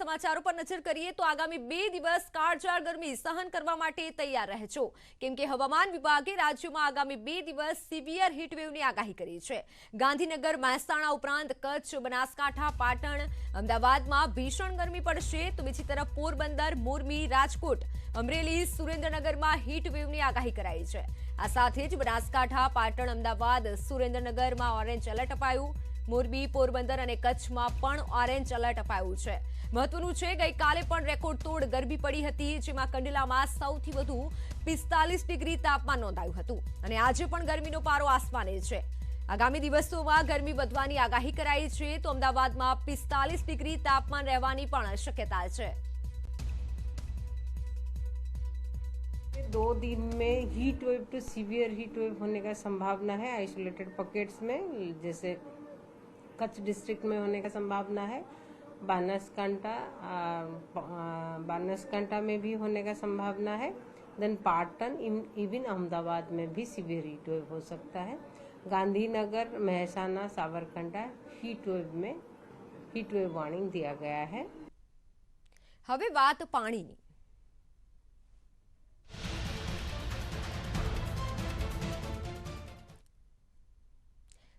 સમાચારો પર નજર કરીએ તો આગામી 2 દિવસ કાળઝાળ ગરમી સહન કરવા માટે તૈયાર રહેજો, કેમ કે હવામાન વિભાગે રાજ્યમાં આગામી 2 દિવસ સિવિયર હીટવેવની આગાહી કરી છે। ગાંધીનગર, મહેસાણા ઉપરાંત કચ્છ, બનાસકાંઠા, પાટણ, અમદાવાદમાં ભીષણ ગરમી પડશે, તો બીજી તરફ પોરબંદર, મોરબી, રાજકોટ, અમરેલી, સુરેન્દ્રનગરમાં હીટવેવની આગાહી કરાઈ છે। આ સાથે જ બનાસકાંઠા, પાટણ, અમદાવાદ, સુરેન્દ્રનગરમાં ઓરેન્જ એલર્ટ અપાયું। મોરબી, પોરબંદર અને કચ્છમાં પણ ઓરેન્જ એલર્ટ અપાયું છે। મહત્વનું છે, ગઈકાલે પણ રેકોર્ડ તોડ ગરમી પડી હતી, જેમાં કંડલામાં સૌથી વધુ 45 ડિગ્રી તાપમાન નોંધાયું હતું અને આજે પણ ગરમીનો પારો આસમાને છે। આગામી દિવસોમાં ગરમી વધવાની આગાહી કરાઈ છે, તો અમદાવાદમાં 45 ડિગ્રી તાપમાન રહેવાની પણ શક્યતા છે। 2 दिन में heat wave to severe heat wave होने का संभावना है। आइसोलेटेड पॉकेट्स में जैसे कच्छ डिस्ट्रिक्ट में होने का संभावना है। बनासकांठा में भी होने का संभावना है। देन पाटन, इवन अहमदाबाद में भी सीवियर हीट वेव हो सकता है। Gandhinagar, Mehsana, Sabarkantha heat wave warning दिया गया है। હવે વાત પાણીની।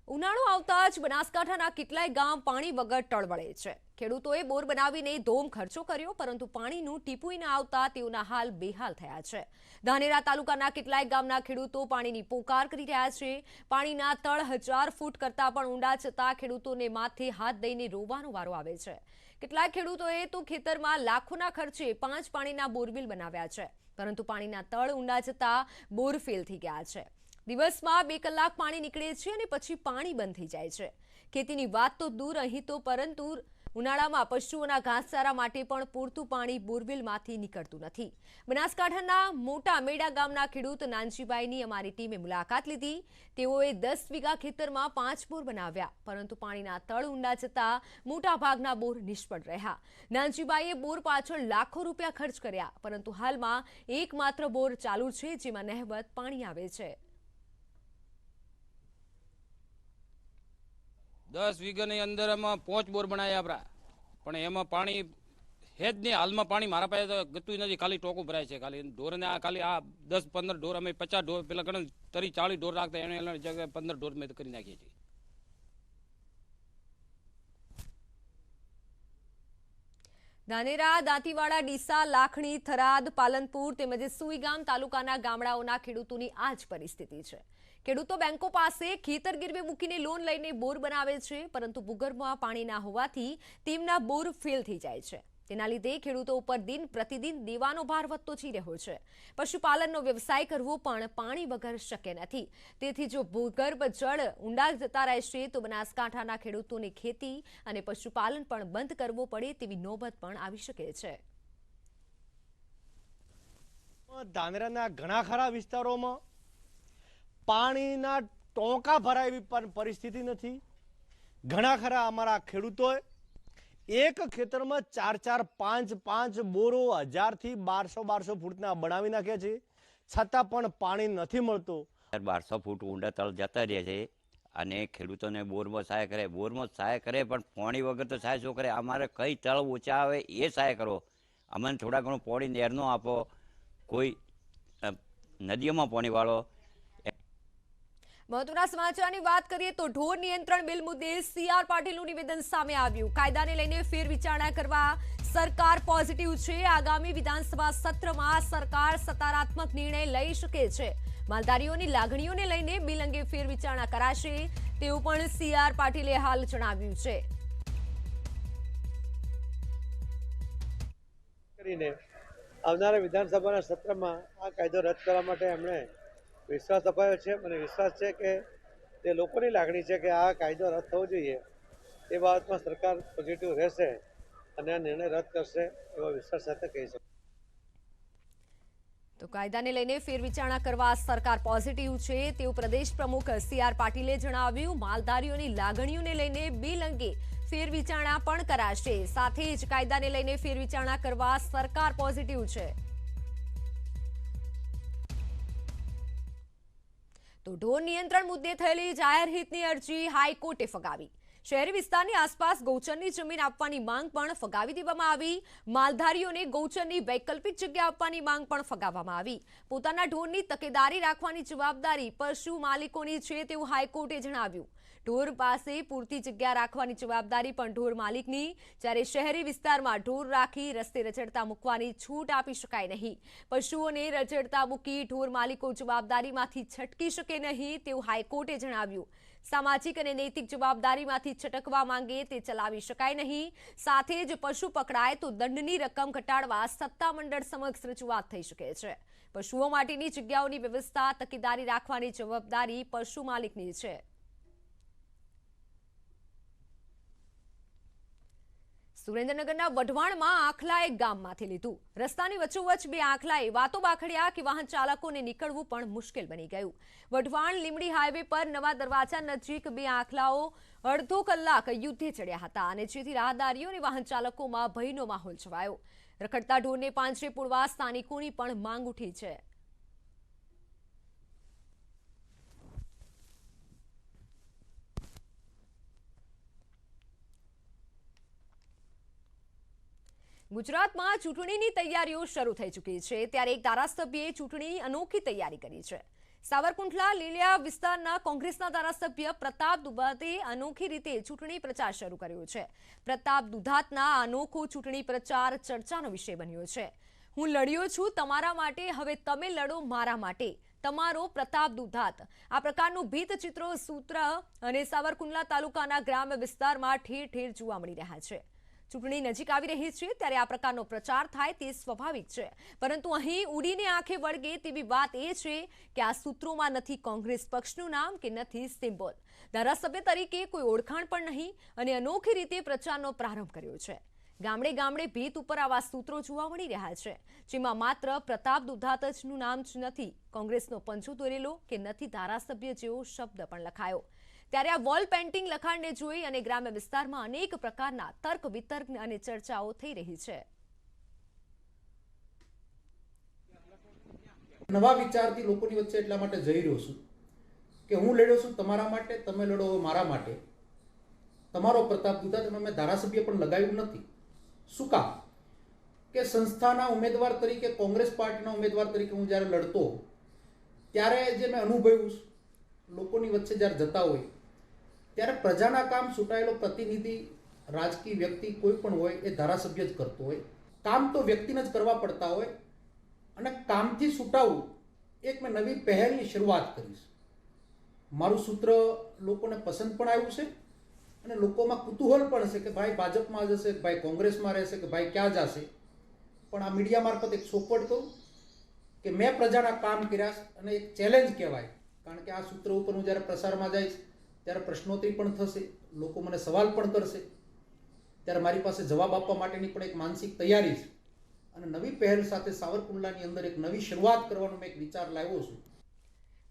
ઉનાળો આવતા જ બનાસકાંઠાના કેટલાય ગામ પાણી વગર ટળવળે છે। ખેડૂતોએ બોર બનાવીને ધોમ ખર્ચો કર્યો, પરંતુ પાણીનું ટીપું ન આવતા તેઓના હાલ બેહાલ થયા છે। ધાનેરા તાલુકાના કેટલાય ગામના ખેડૂતો પાણીની પોકાર કરી રહ્યા છે। પાણીના તળ 1000 ફૂટ કરતા પણ ઊંડા જતા ખેડૂતોને માથે હાથ દઈને રોવાનો વારો આવે છે। કેટલાક ખેડૂતોએ તો ખેતરમાં લાખોના ખર્ચે 5 પાણીના બોરવેલ બનાવ્યા છે, પરંતુ પાણીના તળ ઊંડા જતા બોર ફેલ થઈ ગયા છે। દિવસમાં 2 કલાક પાણી નીકળે છે અને પછી પાણી બંધ થઈ જાય છે। ખેતીની વાત તો દૂર, અહીં તો પરંતુ ઉનાળામાં પશુઓના ઘાસચારા માટે પણ પૂરતું પાણી બોરવેલમાંથી નીકળતું નથી। બનાસકાંઠાના મોટા મેડા ગામના ખેડૂત નાનજીભાઈની અમારી ટીમે મુલાકાત લીધી। તેઓએ 10 વીઘા ખેતરમાં 5 બોર બનાવ્યા, પરંતુ પાણીના તળ ઊંડા જતા મોટા ભાગના બોર નિષ્ફળ રહ્યા। નાનજીભાઈએ બોર પાછળ લાખો રૂપિયા ખર્ચ કર્યા, પરંતુ હાલમાં એકમાત્ર બોર ચાલુ છે, જેમાં નહેવત પાણી આવે છે। 10 વીઘાની અંદર એમાં 5 બોર બનાવ્યા આપણા, પણ એમાં પાણી હેજ નહીં। હાલમાં પાણી મારા પાસે તો ગતું નથી, ખાલી ટોકું ભરાય છે। ખાલી ઢોરને ખાલી આ 10-15 ઢોર, અમે 50 ઢોર પેલા ગણ 30-40 ઢોર રાખતા, એને જગ્યાએ 15 ઢોર મેં કરી નાખીએ છીએ। ધાનેરા, દાંતીવાડા, ડીસા, લાખણી, થરાદ, પાલનપુર તેમજ સુઈગામ તાલુકાના ગામડાઓના ખેડૂતોની આ જ પરિસ્થિતિ છે। ખેડૂતો બેંકો પાસે ખેતર ગીરવે મૂકીને લોન લઈને બોર બનાવે છે, પરંતુ ભૂગર્ભમાં પાણી ના હોવાથી તેમના બોર ફેલ થઈ જાય છે। તેના લીધે ખેડૂતો ઉપર દિન પ્રતિદિન દેવાનો ભાર વધતો જઈ રહ્યો છે। પશુપાલનનો વ્યવસાય કરવો પણ પાણી વગર શક્ય નથી। તેથી જો ભૂગર્ભ જળ ઊંડા જતા રહેશે તો બનાસકાંઠાના ખેડૂતોની ખેતી અને પશુપાલન પણ બંધ કરવો પડે તેવી નોબત પણ આવી શકે છે। ધાનેરાના ઘણા ખરા વિસ્તારોમાં પાણીના ટોંકા ભરાય એવી પણ પરિસ્થિતિ નથી। ઘણા ખરા અમારા ખેડૂતોએ એક ખેતરમાં 4-4, 5-5 બોરો 1000 થી 1200 ફૂટના બનાવી નાખ્યા છે, છતાં પણ પાણી નથી મળતું। 1200 ફૂટ ઊંડા તળ જતા રહે છે અને ખેડૂતોને બોરમાં સહાય કરે, પણ પાણી વગર તો સહાય શું કરે? અમારે કઈ તળ ઓછા આવે એ સહાય કરો, અમને થોડા ઘણું પાણી નહેરનો આપો, કોઈ નદીઓમાં પાણી વાળો। મહત્વના સમાચારની વાત કરીએ તો ઢોર નિયંત્રણ બિલ મુદ્દે CR પાટીલનું નિવેદન સામે આવ્યું। કાયદાને લઈને ફેરવિચારણા કરવા સરકાર પોઝિટિવ છે। આગામી વિધાનસભા સત્રમાં સરકાર સકારાત્મક નિર્ણય લઈ શકે છે। માલધારીઓની લાગણીઓને લઈને બિલ અંગે ફેરવિચારણા કરાશે, તેવું પણ CR પાટીલે હાલ જણાવ્યું છે। આવનારા વિધાનસભાના સત્રમાં આ કાયદો રદ કરવા માટે એમણે વિશ્વાસ અપાયો છે। મને વિશ્વાસ છે કે જે લોકોની લાગણી છે કે આ કાયદો રદ થવો જોઈએ, એ બાબતમાં સરકાર પોઝિટિવ રહેશે અને આ નિર્ણય રદ કરશે એવો વિશ્વાસ સાથે કહી શકું। તો કાયદાને લઈને ફેરવિચારણા કરવા સરકાર પોઝિટિવ છે, તેવું પ્રદેશ પ્રમુખ CR પાટીલે જણાવ્યું। માલધારીઓની લાગણીઓને લઈને બિલ અંગે ફેરવિચારણા પણ કરાશે, સાથે જ કાયદાને લઈને ફેરવિચારણા કરવા સરકાર પોઝિટિવ છે। તો ઢોર નિયંત્રણ મુદ્દે થયેલી જાહેર હિતની અરજી હાઈકોર્ટે ફગાવી। શહેરી વિસ્તારની આસપાસ ગૌચરની જમીન આપવાની માંગ પણ ફગાવી દેવામાં આવી. માલધારીઓને ગૌચરની વૈકલ્પિક જગ્યા આપવાની માંગ પણ ફગાવવામાં આવી. પોતાના ઢોરની તકેદારી રાખવાની જવાબદારી પશુ માલિકોની છે તેવું હાઈકોર્ટે જણાવ્યું. ઢોર પાસે પૂરતી જગ્યા રાખવાની જવાબદારી પણ ઢોર માલિકની, જ્યારે શહેરી વિસ્તારમાં ઢોર રાખી રસ્તે રઝળતા મૂકવાની છૂટ આપી શકાય નહીં. પશુઓને રઝળતા મૂકી ઢોર માલિકો જવાબદારીમાંથી છટકી શકે નહીં તેવું હાઈકોર્ટે જણાવ્યું. સામાજિક અને નૈતિક જવાબદારીમાંથી છટકવા માંગે તે ચલાવી શકાય નહીં. સાથે જ પશુ પકડાય તો દંડની રકમ ઘટાડવા સત્તામંડળ સમક્ષ રજૂઆત થઈ શકે છે. પશુઓ માટેની જગ્યાઓની વ્યવસ્થા, તકેદારી રાખવાની જવાબદારી પશુ માલિકની છે. સુરેન્દ્રનગરના વઢવાણમાં આખલાએ ગામમાંથી લીધું. રસ્તાની વચ્ચોવચ્ચ બે આખલાએ વાતો બાખડ્યા કે વાહન ચાલકોને નીકળવું પણ મુશ્કેલ બની ગયું. વઢવાણ લીમડી હાઈવે પર નવા દરવાજા નજીક બે આખલાઓ અડધો કલાક યુદ્ધે ચડ્યા હતા અને જેથી રાહદારીઓ અને વાહન ચાલકોમાં ભયનો માહોલ છવાયો. રખડતા ઢોરને પાંજરે પૂરવા સ્થાનિકોની પણ માંગ ઉઠી છે. ગુજરાતમાં ચૂંટણીની તૈયારીઓ શરૂ થઈ ચૂકી છે, ત્યારે એક ધારાસભ્યએ ચૂંટણીની અનોખી તૈયારી કરી છે. સાવરકુંડલા લીલિયા વિસ્તારના કોંગ્રેસના ધારાસભ્ય પ્રતાપ દુધાતે અનોખી રીતે ચૂંટણી પ્રચાર શરૂ કર્યો છે. પ્રતાપ દુધાતના અનોખો ચૂંટણી પ્રચાર ચર્ચાનો વિષય બન્યો છે. હું લડ્યો છું તમારા માટે, હવે તમે લડો મારા માટે. તમારો પ્રતાપ દુધાત. આ પ્રકારનું ભીત ચિત્રો, સૂત્ર અને સાવરકુંડલા તાલુકાના ગ્રામ્ય વિસ્તારમાં ઠેર ઠેર જોવા મળી રહ્યા છે. ચૂંટણી નજીક આવી રહી છે ત્યારે આ પ્રકારનો પ્રચાર થાય તે સ્વાભાવિક છે, પરંતુ અહીં ઉડીને આંખે વળગે તેવી વાત એ છે કે આ સૂત્રોમાં નથી કોંગ્રેસ પક્ષનું નામ કે નથી સિમ્બોલ. ધારાસભ્ય તરીકે કોઈ ઓળખાણ પણ નહીં અને અનોખી રીતે પ્રચારનો પ્રારંભ કર્યો છે. ગામડે ગામડે ભીત ઉપર આવા સૂત્રો જોવા મળી રહ્યા છે, જેમાં માત્ર પ્રતાપ દુધાત જનું નામ જ નથી, કોંગ્રેસનો પંજો દોરેલો કે નથી ધારાસભ્ય જેવો શબ્દ પણ લખાયો. ત્યારે આ વોલ પેઇન્ટિંગ લખાણને જોઈ અને ગ્રામ્ય વિસ્તારમાં અનેક પ્રકારના તર્ક વિતર્ક અને ચર્ચાઓ થઈ રહી છે. નવા વિચારથી લોકોની વચ્ચે એટલા માટે જઈ રહ્યો છું કે હું લડ્યો છું તમારા માટે, તમે લડો મારા માટે. તમારો પ્રતાપ દુધાત મેં ધારાસભ્ય પણ લગાવ્યું નથી. શું કામ? કે સંસ્થાના ઉમેદવાર તરીકે, કોંગ્રેસ પાર્ટીના ઉમેદવાર તરીકે હું જ્યારે લડતો ત્યારે જે મેં અનુભવ્યું, લોકોની વચ્ચે જ્યારે જતા હોય ત્યારે પ્રજાના કામ છૂટાયેલો પ્રતિનિધિ, રાજકીય વ્યક્તિ કોઈ પણ હોય એ ધારાસભ્ય જ કરતો હોય. કામ તો વ્યક્તિને જ કરવા પડતા હોય અને કામથી છૂટાવું એક મેં નવી પહેલની શરૂઆત કરીશ. મારું સૂત્ર લોકોને પસંદ પણ આવ્યું છે અને લોકોમાં કુતૂહલ પણ છે કે ભાઈ ભાજપમાં જશે, કે ભાઈ કોંગ્રેસમાં રહેશે, કે ભાઈ ક્યાં જશે. પણ આ મીડિયા મારફત એક સોપટ કરું કે મેં પ્રજાના કામ કર્યા અને એક ચેલેન્જ કહેવાય, કારણ કે આ સૂત્ર ઉપર હું જ્યારે પ્રસારમાં જઈશ ત્યારે પ્રશ્નોત્તરી પણ થશે, લોકો મને સવાલ પણ કરશે, ત્યારે મારી પાસે જવાબ આપવા માટેની પણ એક માનસિક તૈયારી છે. અને નવી પહેલ સાથે સાવરકુંડલાની અંદર એક નવી શરૂઆત કરવાનો મેં એક વિચાર લાવ્યો છું.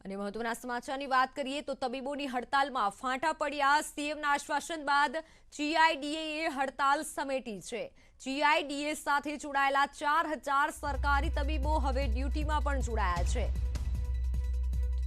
અને મહત્વના સમાચારની વાત કરીએ તો તબીબોની હડતાલમાં ફાંટા પડ્યા. સીએમના આશ્વાસન બાદ જીઆઈડીએ હડતાલ સમેટી છે. જીઆઈડીએ સાથે જોડાયેલા 4000 સરકારી તબીબો હવે ડ્યુટીમાં પણ જોડાયા છે.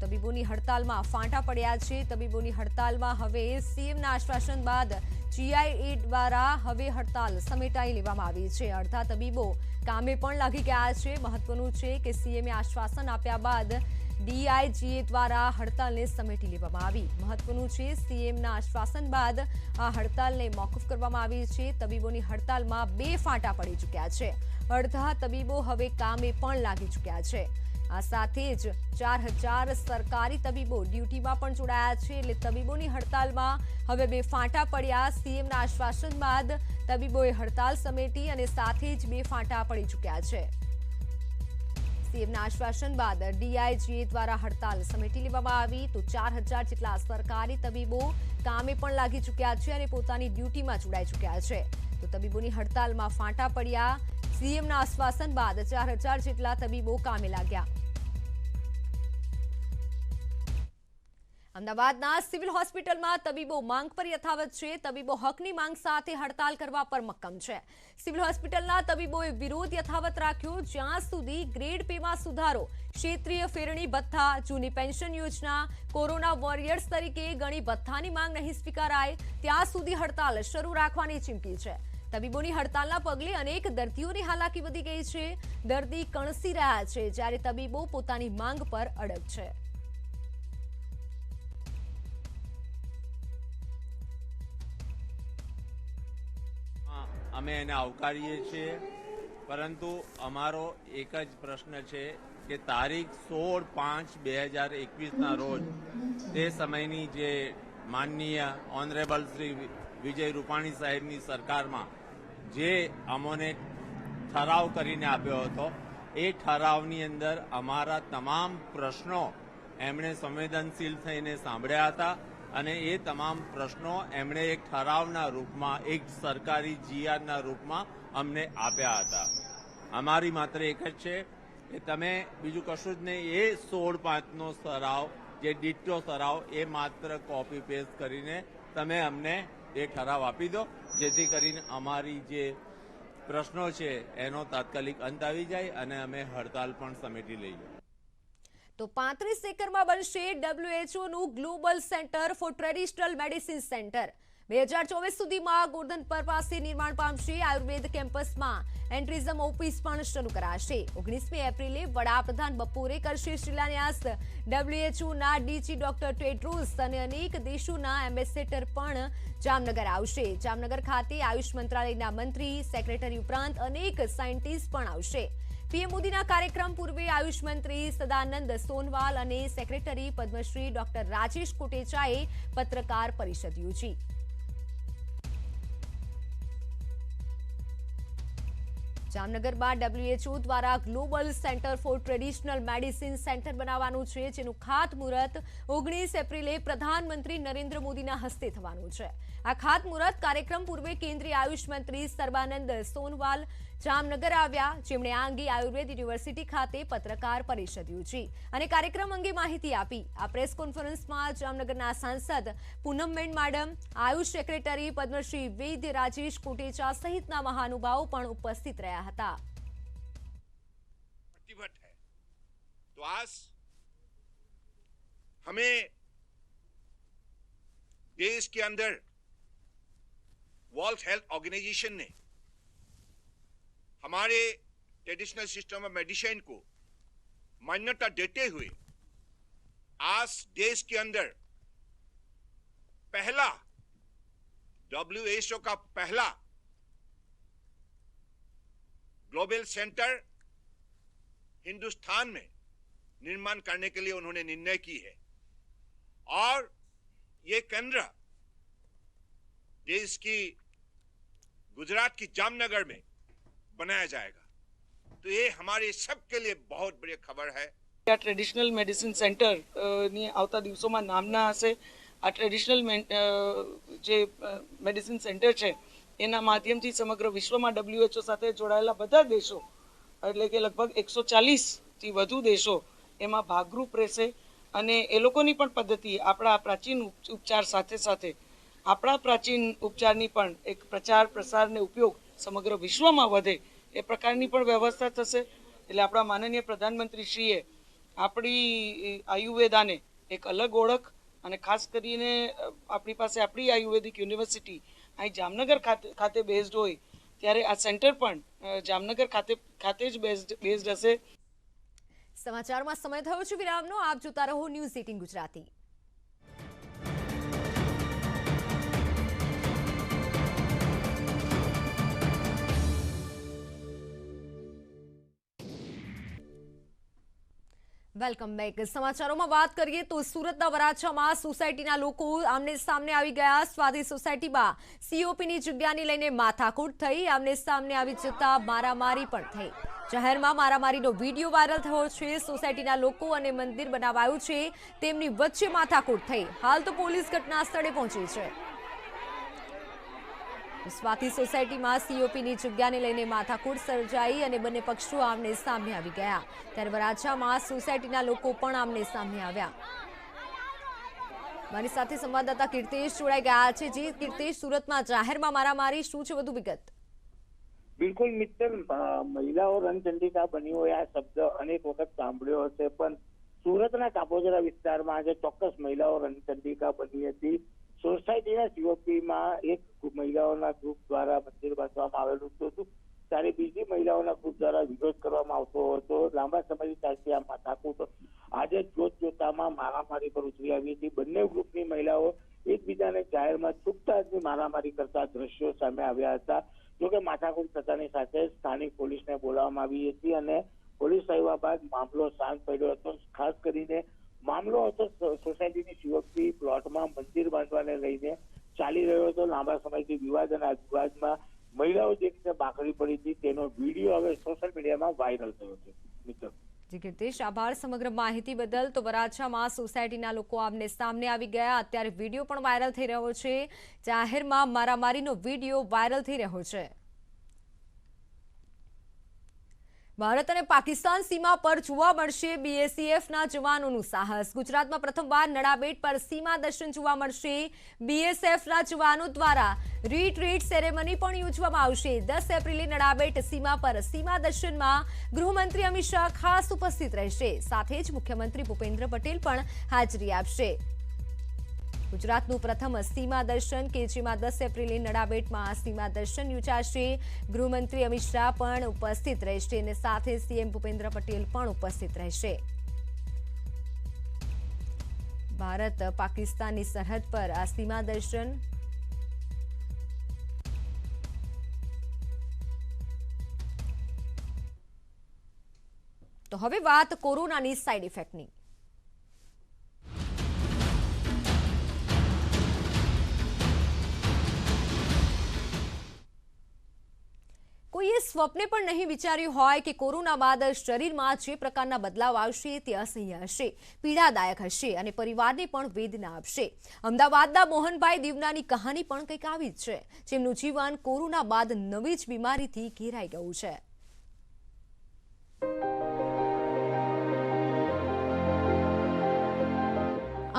તબીબોની હડતાલમાં ફાંટા પડ્યા છે. તબીબોની હડતાલમાં હવે સીએમના આશ્વાસન બાદ જીઆઈએ દ્વારા હવે હડતાલ સમેટાઈ લેવામાં આવી છે. અડધા તબીબો કામે પણ લાગી ગયા છે. મહત્વનું છે કે સીએમએ આશ્વાસન આપ્યા બાદ ડીઆઈજીએ દ્વારા હડતાલને સમેટી લેવામાં આવી. મહત્વનું છે, સીએમના આશ્વાસન બાદ આ હડતાલને મોકૂફ કરવામાં આવી છે. તબીબોની હડતાલમાં 2 ફાંટા પડી ચૂક્યા છે. અડધા તબીબો હવે કામે પણ લાગી ચૂક્યા છે. આ સાથે જ 4000 સરકારી તબીબો ડ્યુટીમાં પણ જોડાયા છે. એટલે તબીબોની હડતાલમાં હવે 2 ફાંટા પડ્યા. સીએમના આશ્વાસન બાદ તબીબોએ હડતાલ સમેટી અને સાથે જ 2 ફાંટા પડી ચૂક્યા છે. સીએમના આશ્વાસન બાદ ડીઆઈજીએ દ્વારા હડતાલ સમેટી લેવામાં આવી તો 4000 જેટલા સરકારી તબીબો કામે પણ લાગી ચૂક્યા છે અને પોતાની ડ્યુટીમાં જોડાઈ ચૂક્યા છે. તો તબીબોની હડતાલમાં ફાંટા પડ્યા. સીએમના આશ્વાસન બાદ 4000 જેટલા તબીબો કામે લાગ્યા. અમદાવાદના સિવિલ હોસ્પિટલમાં તબીબો માંગ પર યથાવત છે. તબીબો હકની માંગ સાથે હડતાલ કરવા પર મક્કમ છે. સિવિલ હોસ્પિટલના તબીબોએ વિરોધ યથાવત રાખ્યો. જ્યાં સુધી ગ્રેડ પેમાં સુધારો, ક્ષેત્રીય ફેરણી ભથ્થા, જૂની પેન્શન યોજના, કોરોના વોરિયર્સ તરીકે ગણી ભથ્થાની માંગ નહીં સ્વીકારાય ત્યાં સુધી હડતાલ શરૂ રાખવાની ચીમકી છે. તબીબોની હડતાલના પગલે અનેક દર્દીઓની હાલાકી વધી ગઈ છે. દર્દી કણસી રહ્યા છે, જ્યારે તબીબો પોતાની માંગ પર અડગ છે. અમે એને આવકારીએ છીએ, પરંતુ અમારો એક જ પ્રશ્ન છે કે તારીખ 16/5/2021ના રોજ તે સમયની જે માનનીય ઓનરેબલ શ્રી વિજય રૂપાણી સાહેબની સરકારમાં જે અમોને ઠરાવ કરીને આપ્યો હતો, એ ઠરાવની અંદર અમારા તમામ પ્રશ્નો એમણે સંવેદનશીલ થઈને સાંભળ્યા હતા અને એ તમામ પ્રશ્નો એમણે એક ઠરાવના રૂપમાં, એક સરકારી જીઆરના રૂપમાં અમને આપ્યા હતા. અમારી માત્ર એક જ છે કે તમે બીજું કશું જ નહીં, એ 16/5નો ઠરાવ, જે ડિટ્ટો ઠરાવ, એ માત્ર કોપી પેસ્ટ કરીને તમે અમને એ ઠરાવ આપી દો, જેથી કરીને અમારી જે પ્રશ્નો છે એનો તાત્કાલિક અંત આવી જાય અને અમે હડતાલ પણ સમેટી લઈએ. તો 35 એકરમાં બનશે WHOનું global centre for traditional medicine centre. 2024 સુધીમાં ગોરધનપર પાસે નિર્માણ પામશે. આયુર્વેદ કેમ્પસમાં એન્ટ્રીઝમ ઓફિસ પણ શરૂ કરાશે. 19મી એપ્રિલે વડાપ્રધાન બપોરે કરશે શિલાન્યાસ. WHOના ડીજી ડોક્ટર ટેડ્રોસ અને અનેક દેશોના એમ્બેસેડર પણ જામનગર આવશે. જામનગર ખાતે આયુષ મંત્રાલયના મંત્રી, સેક્રેટરી ઉપરાંત અનેક સાયન્ટિસ્ટ પણ આવશે. પીએમ મોદીના કાર્યક્રમ પૂર્વે આયુષ મંત્રી સદાનંદ સોનવાલ અને સેક્રેટરી પદ્મશ્રી ડોક્ટર રાજેશ કોટેચાએ પત્રકાર પરિષદ યોજી. જામનગરમાં WHO દ્વારા global centre for traditional medicine centre બનાવવાનું છે, જેનું ખાતમુહૂર્ત 19 એપ્રિલે પ્રધાનમંત્રી નરેન્દ્ર મોદીના હસ્તે થવાનું છે. આ ખાતમુહૂર્ત કાર્યક્રમ પૂર્વે કેન્દ્રીય આયુષ મંત્રી સર્બાનંદ સોનવાલ જામનગર આવ્યા, જેમણે આ અંગે આયુર્વેદ યુનિવર્સિટી ખાતે પત્રકાર પરિષદ યોજી અને કાર્યક્રમ અંગે માહિતી આપી. આ પ્રેસ કોન્ફરન્સમાં જામનગરના સાંસદ પૂનમબેન માડમ, આયુષ સેક્રેટરી પદ્મશ્રી વૈદ્ય રાજેશ કોટેચા સહિતના મહાનુભાવો પણ ઉપસ્થિત રહ્યા હતા. तो आज हमें देश के अंदर वर्ल्ड हेल्थ ऑर्गेनाइजेशन ने हमारे ट्रेडिशनल सिस्टम ऑफ मेडिसिन को मान्यता देते हुए आज देश के अंदर पहला WHO का पहला ग्लोबल सेंटर हिंदुस्तान में निर्माण करने के लिए उन्होंने निर्णय की है और ये केंद्र देश की गुजरात की जामनगर में बनाया जाएगा. तो ये हमारे सबके लिए बहुत बड़ी खबर है. આ ટ્રેડિશનલ મેડિસિન સેન્ટર ની આવતા દિવસોમાં નામના હશે. આ ટ્રેડિશનલ જે મેડિસિન સેન્ટર છે એના માધ્યમથી સમગ્ર વિશ્વમાં WHO સાથે જોડાયેલા બધા દેશો, એટલે કે લગભગ 140થી વધુ દેશો એમાં ભાગરૂપ રહેશે અને એ લોકોની પણ પદ્ધતિ આપણા પ્રાચીન ઉપચાર સાથે સાથે આપણા પ્રાચીન ઉપચારની પણ એક પ્રચાર, પ્રસાર ને ઉપયોગ સમગ્ર વિશ્વમાં વધે એ પ્રકારની પણ વ્યવસ્થા થશે. એટલે આપણા માનનીય પ્રધાનમંત્રીશ્રીએ આપણી આયુર્વેદાને એક અલગ ઓળખ અને ખાસ કરીને આપણી પાસે આપણી આયુર્વેદિક યુનિવર્સિટી અહીં જામનગર ખાતે બેઝડ હોય ત્યારે આ સેન્ટર પણ જામનગર ખાતે જ બેઝડ હશે. સમાચારમાં સમય થયો છે વિરામનો. આપ જોતા રહો ન્યૂઝ 18 ગુજરાતી. Welcome back. સમાચારોમાં વાત કરીએ તો સુરતના વરાછામાં સોસાયટીના લોકો આમને સામને આવી ગયા. સ્વાતિ સોસાયટીમાં COPની જગ્યાને લઈને માથાકૂટ થઈ. આમને સામને આવી જતા મારામારી પણ થઈ. જાહેરમાં મારામારીનો વિડીયો વાયરલ થયો છે. સોસાયટીના લોકો અને મંદિર બનાવાયું છે તેમની વચ્ચે માથાકૂટ થઈ. હાલ તો પોલીસ ઘટના સ્થળે પહોંચી છે. સ્વાતિ સોસાયટીમાં COPની જગ્યાને લઈને માથાકૂટ સર્જાઈ અને બંને પક્ષો આમને સામે આવી ગયા. ત્યારે વરાછામાં સોસાયટીના લોકો પણ આમને સામે આવ્યા. મારી સાથે સંવાદદાતા કીર્તેશ જોડાઈ ગયા છે। જે કીર્તેશ, સુરતમાં જાહેરમાં મારામારી, શું છે વધુ વિગત? બિલકુલ મિત્તલ, મહિલાઓ રણચંડિકા બની હોય આ શબ્દ અનેક વખત સાંભળ્યો હશે, પણ સુરતના કાપોદરા વિસ્તારમાં આજે ચોક્કસ મહિલાઓ રણચંડિકા બની હતી। સોસાયટીના સીઓપીમાં એક મહિલાઓના ગ્રુપ દ્વારા મંદિર બાંધવામાં આવેલું હતું, ત્યારે બીજી મહિલાઓના ગ્રુપ દ્વારા વિરોધ કરવામાં આવતો હતો। લાંબા સમયથી ચાલતી આ માથાકૂટ આજે જોતજોતામાં મારામારી પર ઉતરી આવી હતી। બંને ગ્રુપની મહિલાઓ એકબીજાને જાહેરમાં છૂટતા જ મારામારી કરતા દ્રશ્યો સામે આવ્યા હતા। જોકે માથાકૂટ થતાની સાથે સ્થાનિક પોલીસને બોલાવવામાં આવી હતી અને પોલીસ આવ્યા બાદ મામલો શાંત પડ્યો હતો। ખાસ કરીને મામલો હતો સોસાયટીની સીઓપી પ્લોટમાં મંદિર બાંધવાને લઈને ચાલી રહ્યો હતો। લાંબા સમયથી વિવાદ અને આ વિવાદમાં મહિલાઓ જે રીતે બાકડી પડી હતી તેનો વિડીયો હવે સોશિયલ મીડિયામાં વાયરલ થયો છે। મિત્ર જી કીર્તેશ, આભાર સમગ્ર માહિતી બદલ। તો વરાછામાં સોસાયટીના લોકો આમને સામને આવી ગયા, અત્યારે વિડીયો પણ વાયરલ થઈ રહ્યો છે। જાહેરમાં મારામારીનો વિડીયો વાયરલ થઈ રહ્યો છે। ભારત અને પાકિસ્તાન સીમા પર જોવા મળશે બીએસએફના જવાનોનું સાહસ। ગુજરાતમાં પ્રથમવાર નડાબેટ પર સીમા દર્શન જોવા મળશે। બીએસએફના જવાનો દ્વારા રીટ્રીટ સેરેમની પણ યોજવામાં આવશે। 10 એપ્રિલે નડાબેટ સીમા પર સીમા દર્શનમાં ગૃહમંત્રી અમિત શાહ ખાસ ઉપસ્થિત રહેશે, સાથે જ મુખ્યમંત્રી ભૂપેન્દ્ર પટેલ પણ હાજરી આપશે। ગુજરાતનું પ્રથમ સીમા દર્શન કે જેમાં 10 એપ્રિલે નડાબેટમાં સીમા દર્શન યોજાશે। ગૃહમંત્રી અમિત શાહ પણ ઉપસ્થિત રહેશે અને સાથે સીએમ ભૂપેન્દ્ર પટેલ પણ ઉપસ્થિત રહેશે। ભારત પાકિસ્તાનની સરહદ પર આ સીમા દર્શન તો હવે વાત કોરોનાની સાઇડ ઇફેક્ટની। કોઈએ સ્વપ્ને પણ નહીં વિચાર્યું હોય કે કોરોના બાદ શરીરમાં જે પ્રકારના બદલાવ આવશે તે અસહ્ય હશે, પીડાદાયક હશે અને પરિવારને પણ વેદના આપશે। અમદાવાદના મોહનભાઈ દેવનાની કહાની પણ કંઈક આવી જ છે, જેમનું જીવન કોરોના બાદ નવી જ બીમારીથી ઘેરાઈ ગયું છે।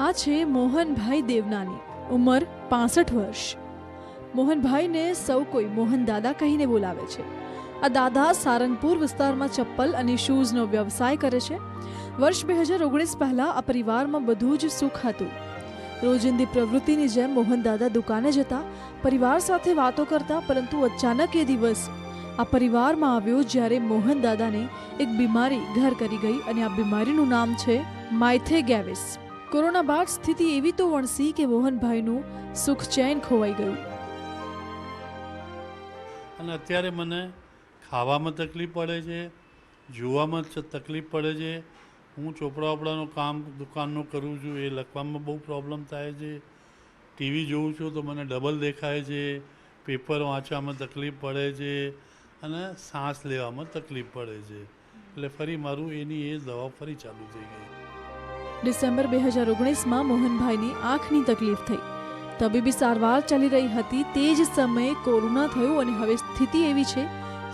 આ છે મોહનભાઈ દેવનાની, ઉંમર 65 વર્ષ। મોહનભાઈને સૌ કોઈ મોહન દાદા કહીને બોલાવે છે। આ દાદા સારંગપુર વિસ્તારમાં ચપ્પલ અને શૂઝનો વ્યવસાય કરે છે। વર્ષ 2019 પહેલા આ પરિવારમાં બધું જ સુખ હતું। રોજિંદી પ્રવૃત્તિની જેમ મોહન દાદા દુકાને જતા, પરિવાર સાથે વાતો કરતા, પરંતુ અચાનક એ દિવસ આ પરિવારમાં આવ્યો જ્યારે મોહન દાદાને એક બીમારી ઘર કરી ગઈ અને આ બીમારીનું નામ છે માયથેગેવિસ। કોરોના બાદ સ્થિતિ એવી તો વણસી કે મોહનભાઈનું સુખ ચેન ખોવાઈ ગયું અને અત્યારે મને ખાવામાં તકલીફ પડે છે, જોવામાં તકલીફ પડે છે। હું ચોપડા વોપડાનું કામ દુકાનનું કરું છું, એ લખવામાં બહુ પ્રોબ્લેમ થાય છે। ટીવી જોઉં છું તો મને ડબલ દેખાય છે, પેપર વાંચવામાં તકલીફ પડે છે અને શ્વાસ લેવામાં તકલીફ પડે છે। એટલે ફરી મારું એની એ દવા ફરી ચાલુ થઈ ગઈ। ડિસેમ્બર 2019માં મોહનભાઈની આંખની તકલીફ થઈ। તબીબી સારવાર ચાલી રહી હતી, તે જ સમયે કોરોના થયો અને હવે સ્થિતિ એવી છે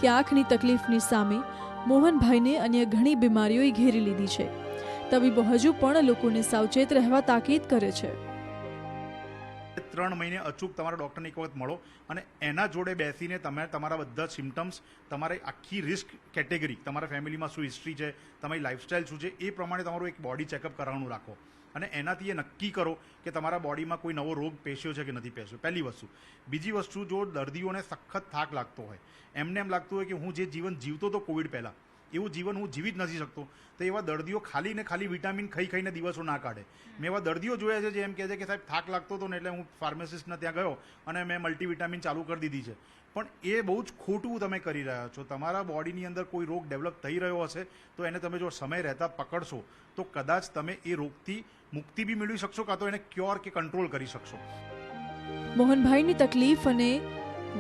કે આંખની તકલીફની સામે મોહનભાઈને અન્ય ઘણી બીમારીઓએ ઘેરી લીધી છે। તબીબો હજુ પણ લોકોને સાવચેત રહેવા તાકીદ કરે છે। 3 મહિને અચૂક તમારા ડૉક્ટરને એક વખત મળો અને એના જોડે બેસીને તમે તમારા બધા સિમ્ટમ્સ, તમારી આખી રિસ્ક કેટેગરી, તમારા ફેમિલીમાં શું હિસ્ટ્રી છે, તમારી લાઇફસ્ટાઇલ શું છે, એ પ્રમાણે તમારું એક બોડી ચેકઅપ કરાવવાનું રાખો અને એનાથી એ નક્કી કરો કે તમારા બોડીમાં કોઈ નવો રોગ પેશ્યો છે કે નથી પેશ્યો। પહેલી વસ્તુ। બીજી વસ્તુ, જો દર્દીઓને સખત થાક લાગતો હોય, એમને એમ લાગતું હોય કે હું જે જીવન જીવતો હતો કોવિડ પહેલાં એવું જીવન હું જીવી જ નથી શકતો, તો એવા દર્દીઓ ખાલી ને ખાલી વિટામિન ખાઈને દિવસો ના કાઢે। મેં એવા દર્દીઓ જોયા છે જે એમ કહે છે કે સાહેબ થાક લાગતો હતો ને એટલે હું ફાર્માસિસ્ટને ત્યાં ગયો અને મેં મલ્ટીવિટામિન ચાલુ કરી દીધી છે, પણ એ બહુ જ ખોટું તમે કરી રહ્યા છો। તમારા બોડીની અંદર કોઈ રોગ ડેવલપ થઈ રહ્યો હશે તો એને તમે જો સમય રહેતા પકડશો તો કદાચ તમે એ રોગથી મુક્તિ બી મેળવી શકશો, કાં તો એને ક્યોર કે કંટ્રોલ કરી શકશો। મોહનભાઈની તકલીફ અને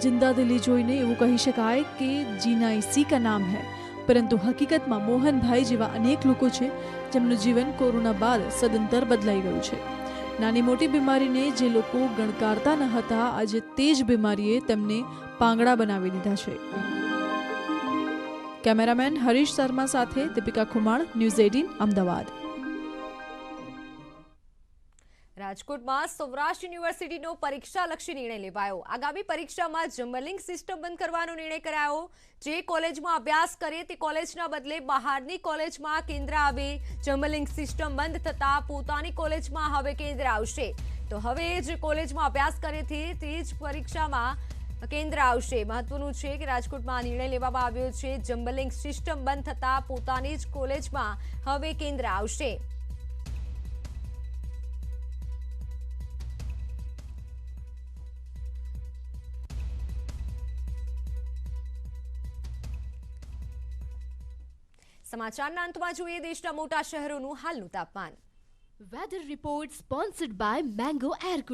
જિંદાદિલી જોઈને એવું કહી શકાય કે જીના ઇસી કા નામ હૈ, પરંતુ હકીકતમાં મોહનભાઈ જેવા અનેક લોકો છે જેમનું જીવન કોરોના બાદ સદંતર બદલાઈ ગયું છે। નાની મોટી બીમારીને જે લોકો ગણકારતા ન હતા, આજે તે જ બીમારીએ તેમને પાંગડા બનાવી દીધા છે। કેમેરામેન હરીશ શર્મા સાથે દીપિકા ખુમાણ, ન્યૂઝ 18 અમદાવાદ। રાજકોટમાં સૌરાષ્ટ્ર યુનિવર્સિટીનો પરીક્ષાલક્ષી નિર્ણય લેવાયો. આગામી પરીક્ષામાં જમ્બલિંગ સિસ્ટમ બંધ કરવાનો નિર્ણય કરાયો. જે કોલેજમાં અભ્યાસ કરે તે કોલેજના બદલે બહારની કોલેજમાં કેન્દ્ર આવે. જમ્બલિંગ સિસ્ટમ બંધ થતાં પોતાની કોલેજમાં હવે કેન્દ્ર આવશે. તો હવે જે કોલેજમાં અભ્યાસ કરે છે તે જ પરીક્ષામાં કેન્દ્ર આવશે. મહત્વનું છે કે રાજકોટમાં નિર્ણય લેવામાં આવ્યો છે. જમ્બલિંગ સિસ્ટમ બંધ થતાં પોતાની જ કોલેજમાં હવે કેન્દ્ર આવશે. સમાચારના અંતમાં જોઈએ દેશના મોટા શહેરોનું હાલનું તાપમાન. Weather report sponsored by mango air cooler.